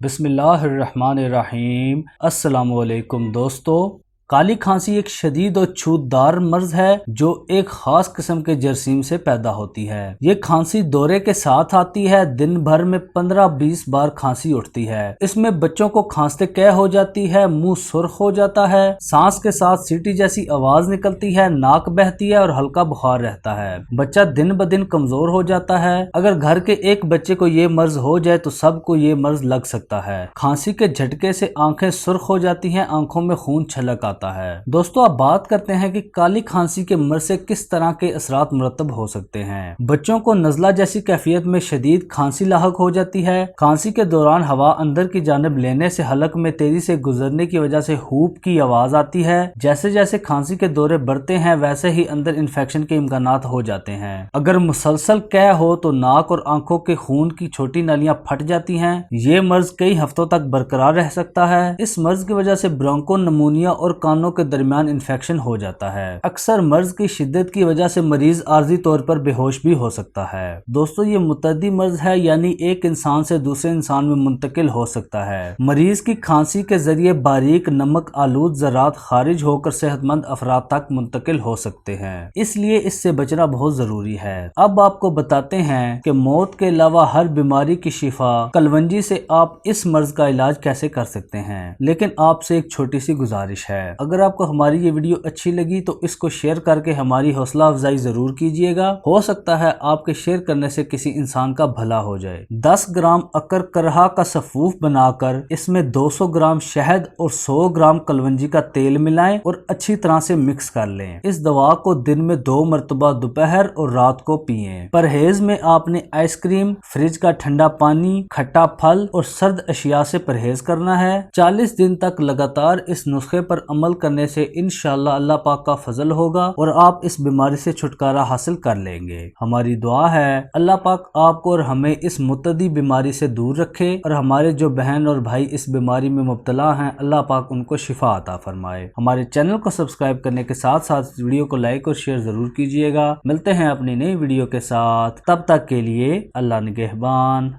بسم اللہ الرحمن الرحیم۔ السلام علیکم دوستو۔ کالی کھانسی ایک شدید اور چھوتدار مرض ہے جو ایک خاص قسم کے جراثیم سے پیدا ہوتی ہے۔ یہ کھانسی دورے کے ساتھ آتی ہے۔ دن بھر میں 15-20 بار کھانسی اٹھتی ہے۔ اس میں بچوں کو کھانستے قے ہو جاتی ہے، منہ سرخ ہو جاتا ہے، سانس کے ساتھ سیٹی جیسی آواز نکلتی ہے، ناک بہتی ہے اور ہلکا بخار رہتا ہے۔ بچہ دن بدن کمزور ہو جاتا ہے۔ اگر گھر کے ایک بچے کو یہ مرض ہو جائے تو سب کو یہ مرض لگ سکتا ہے۔ کھانسی کے جھٹکے سے آنکھیں سرخ ہو جاتی ہیں، آنکھوں میں خون چھلک آتا ہے۔ دوستو اب بات کرتے ہیں کہ کالی کھانسی کے مرض سے کس طرح کے اثرات مرتب ہو سکتے ہیں۔ بچوں کو نزلہ جیسی کیفیت میں شدید کھانسی لاحق ہو جاتی ہے۔ کھانسی کے دوران ہوا اندر کی جانب لینے سے حلق میں تیزی سے گزرنے کی وجہ سے ہوپ کی آواز آتی ہے۔ جیسے جیسے کھانسی کے دورے بڑھتے ہیں ویسے ہی اندر انفیکشن کے امکانات ہو جاتے ہیں۔ اگر مسلسل قے ہو تو ناک اور آنکھوں کے خون کی چھوٹی نالیاں پھٹ جاتی ہیں۔ یہ مرض کئی ہفتوں تک برقرار رہ سکتا ہے۔ اس مرض کی وجہ سے برونکو نمونیا اور کانوں کے درمیان انفیکشن ہو جاتا ہے۔ اکثر مرض کی شدت کی وجہ سے مریض عارضی طور پر بے ہوش بھی ہو سکتا ہے۔ دوستو یہ متعدی مرض ہے، یعنی ایک انسان سے دوسرے انسان میں منتقل ہو سکتا ہے۔ مریض کی کھانسی کے ذریعے باریک نمک آلود ذرات خارج ہو کر صحت مند افراد تک منتقل ہو سکتے ہیں، اس لیے اس سے بچنا بہت ضروری ہے۔ اب آپ کو بتاتے ہیں کہ موت کے علاوہ ہر بیماری کی شفا کلونجی سے آپ اس مرض کا علاج کیسے کر سکتے ہیں۔ لیکن آپ سے ایک چھوٹی سی گزارش ہے، اگر آپ کو ہماری یہ ویڈیو اچھی لگی تو اس کو شیئر کر کے ہماری حوصلہ افزائی ضرور کیجیے گا۔ ہو سکتا ہے آپ کے شیئر کرنے سے کسی انسان کا بھلا ہو جائے۔ 10 گرام عقر کرہا کا سفوف بنا کر اس میں 200 گرام شہد اور 100 گرام کلونجی کا تیل ملائیں اور اچھی طرح سے مکس کر لیں۔ اس دوا کو دن میں 2 مرتبہ دوپہر اور رات کو پئیں۔ پرہیز میں آپ نے آئس کریم، فریج کا ٹھنڈا پانی، کھٹا پھل اور سرد اشیاء سے پرہیز کرنا ہے۔ 40 دن تک لگاتار اس نسخے پر عمل کرنے سے انشاءاللہ اللہ پاک کا فضل ہوگا اور آپ اس بیماری سے چھٹکارا حاصل کر لیں گے۔ ہماری دعا ہے اللہ پاک آپ کو اور ہمیں اس متعدی بیماری سے دور رکھے، اور ہمارے جو بہن اور بھائی اس بیماری میں مبتلا ہیں اللہ پاک ان کو شفا عطا فرمائے۔ ہمارے چینل کو سبسکرائب کرنے کے ساتھ ساتھ ویڈیو کو لائک اور شیئر ضرور کیجیے گا۔ ملتے ہیں اپنی نئی ویڈیو کے ساتھ، تب تک کے لیے اللہ نگہبان۔